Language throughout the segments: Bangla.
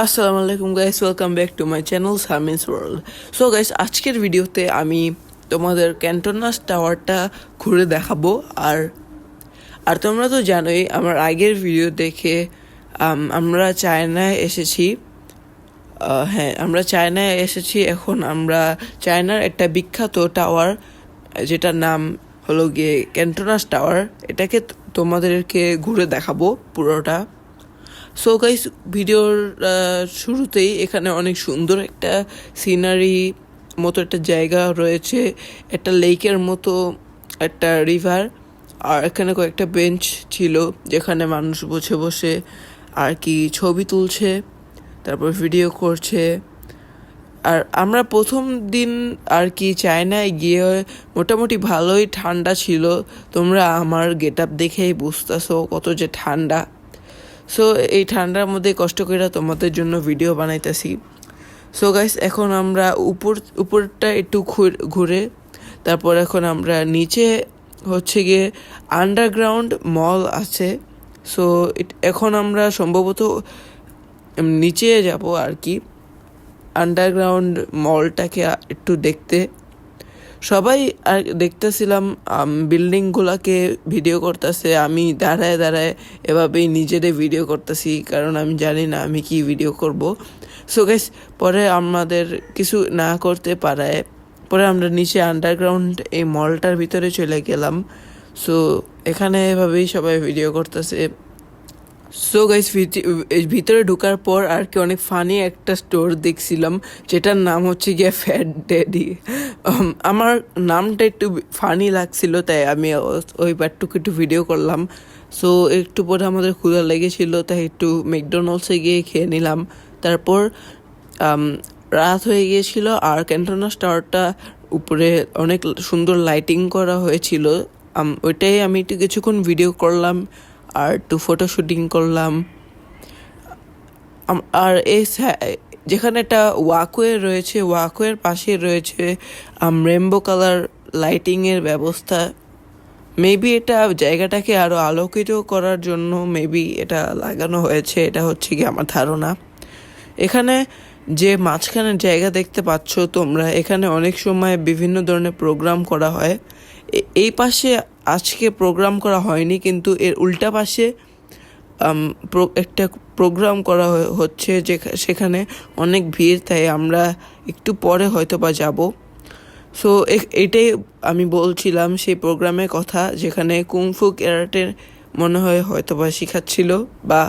আসসালামু আলাইকুম guys, welcome back to my channel সামিস world. So guys, আজকের ভিডিওতে আমি তোমাদের ক্যান্টনাস টাওয়ারটা ঘুরে দেখাবো। আর আর তোমরা তো জানোই আমার আগের ভিডিও দেখে আমরা চায়নায় এসেছি। হ্যাঁ, আমরা চায়নায় এসেছি। এখন আমরা চায়নার একটা বিখ্যাত টাওয়ার, যেটার নাম হলো গিয়ে ক্যান্টনাস টাওয়ার, এটাকে তোমাদেরকে ঘুরে দেখাবো পুরোটা। সো গাইস, ভিডিওর শুরুতেই এখানে অনেক সুন্দর একটা সিনারি মতো একটা জায়গা রয়েছে, একটা লেকের মতো একটা রিভার। আর এখানে কয়েকটা বেঞ্চ ছিল যেখানে মানুষ বসে বসে আর কি ছবি তুলছে, তারপর ভিডিও করছে। আর আমরা প্রথম দিন আর কি চায়নায় গিয়ে মোটামুটি ভালোই ঠান্ডা ছিল। তোমরা আমার গেট আপ দেখেই বুঝতেছো কত যে ঠান্ডা। সো এই ঠান্ডার মধ্যে কষ্ট করে তোমাদের জন্য ভিডিও বানাইতেছি। সো গাইস, এখন আমরা উপরটা একটু ঘুরে তারপর এখন আমরা নিচে হচ্ছে গিয়ে আন্ডারগ্রাউন্ড মল আছে। সো এখন আমরা সম্ভবত নিচে যাব আর কি, আন্ডারগ্রাউন্ড মলটাকে একটু দেখতে। সবাই আর দেখতেছিলাম বিল্ডিংগুলোকে ভিডিও করতেছে, আমি দাঁড়ায় দাঁড়ায় এভাবেই নিজেরে ভিডিও করতেছি, কারণ আমি জানি না আমি কি ভিডিও করব। সো গাইস, পরে আমাদের কিছু না করতে পারায় পরে আমরা নিচে আন্ডারগ্রাউন্ড এই মলটার ভিতরে চলে গেলাম। সো এখানে এভাবেই সবাই ভিডিও করতেছে। সো গাইস, ভিতরে ঢোকার পর আর কি অনেক ফানি একটা স্টোর দেখছিলাম, যেটার নাম হচ্ছে গিয়ে ফ্যাট ড্যাডি। আমার নামটা একটু ফানি লাগছিল, তাই আমি ওই পার্টটুকু একটু ভিডিও করলাম। সো একটু পরে আমাদের ক্ষুধা লেগেছিল, তাই একটু ম্যাকডোনাল্ডসে গিয়ে খেয়ে নিলাম। তারপর রাত হয়ে গিয়েছিল, আর ক্যান্টনাস টাওয়ারটা উপরে অনেক সুন্দর লাইটিং করা হয়েছিল। ওইটাই আমি একটু কিছুক্ষণ ভিডিও করলাম আর একটু ফটো শুটিং করলাম। আর এই যেখানে একটা ওয়াকওয়ে রয়েছে, ওয়াকওয়ের পাশে রয়েছে রেনবো কালার লাইটিংয়ের ব্যবস্থা। মেবি এটা জায়গাটাকে আরও আলোকিত করার জন্য মেবি এটা লাগানো হয়েছে, এটা হচ্ছে কি আমার ধারণা। এখানে যে মাঝখানের জায়গা দেখতে পাচ্ছ তোমরা, এখানে অনেক সময় বিভিন্ন ধরনের প্রোগ্রাম করা হয়। এই পাশে আজকে প্রোগ্রাম করা হয়নি, কিন্তু এর উল্টা পাশে একটা প্রোগ্রাম করা হচ্ছে, সেখানে অনেক ভিড়, তাই আমরা একটু পরে হয়তো বা যাব। সো এটাই আমি বলছিলাম সেই প্রোগ্রামের কথা, যেখানে কুংফু ক্যারাটের মনে হয় হয়তো বা শেখাচ্ছিল বা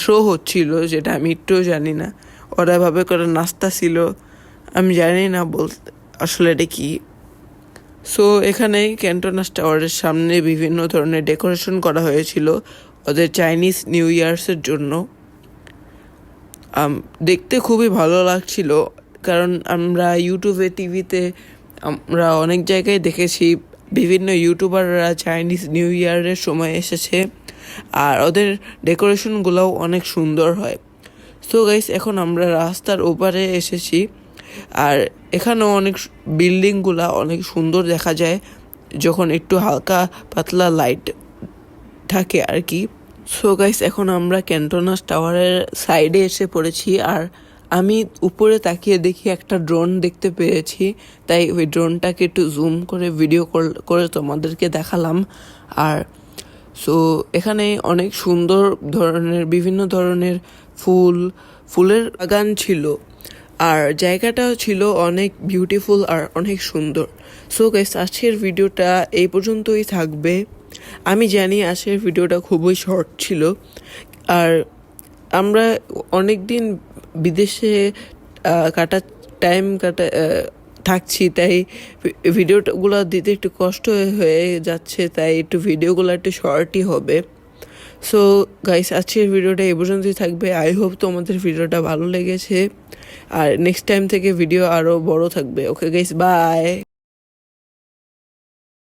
শো হচ্ছিল, যেটা আমি একটুও জানি না। ওরা এভাবে করে নাস্তা ছিল, আমি জানি না বলতে আসলে এটা কি। সো এখানে ক্যান্টনাস টাওয়ারের সামনে বিভিন্ন ধরনের ডেকোরেশন করা হয়েছিল ওদের চাইনিজ নিউ ইয়ার্সের জন্য। দেখতে খুবই ভালো লাগছিল, কারণ আমরা ইউটিউবে টিভিতে আমরা অনেক জায়গায় দেখেছি বিভিন্ন ইউটিউবাররা চাইনিজ নিউ ইয়ারের সময় এসেছে, আর ওদের ডেকোরেশনগুলোও অনেক সুন্দর হয়। সো গাইস, এখন আমরা রাস্তার ওপারে এসেছি, আর এখানেও অনেক বিল্ডিংগুলা অনেক সুন্দর দেখা যায় যখন একটু হালকা পাতলা লাইট থাকে আর কি। সো গাইস, এখন আমরা ক্যান্টনাস টাওয়ারের সাইডে এসে পড়েছি, আর আমি উপরে তাকিয়ে দেখি একটা ড্রোন দেখতে পেয়েছি, তাই ওই ড্রোনটাকে একটু জুম করে ভিডিও করে তোমাদেরকে দেখালাম। আর সো এখানে অনেক সুন্দর ধরনের বিভিন্ন ধরনের ফুলের বাগান ছিল, আর জায়গাটাও ছিল অনেক বিউটিফুল আর অনেক সুন্দর। সো গাইস, আজকের ভিডিওটা এই পর্যন্তই থাকবে। আমি জানি আজকের ভিডিওটা খুবই শর্ট ছিল, আর আমরা অনেক দিন বিদেশে টাইম থাকছি, তাই ভিডিওগুলো দিতে একটু কষ্ট হয়ে যাচ্ছে, তাই একটু ভিডিওগুলো একটু শর্টই হবে। সো গাইস, আজকের ভিডিওটা এই পর্যন্তই থাকবে। আই হোপ তোমাদের ভিডিওটা ভালো লেগেছে, আর নেক্সট টাইম থেকে ভিডিও আরও বড় থাকবে। Okay guys, by.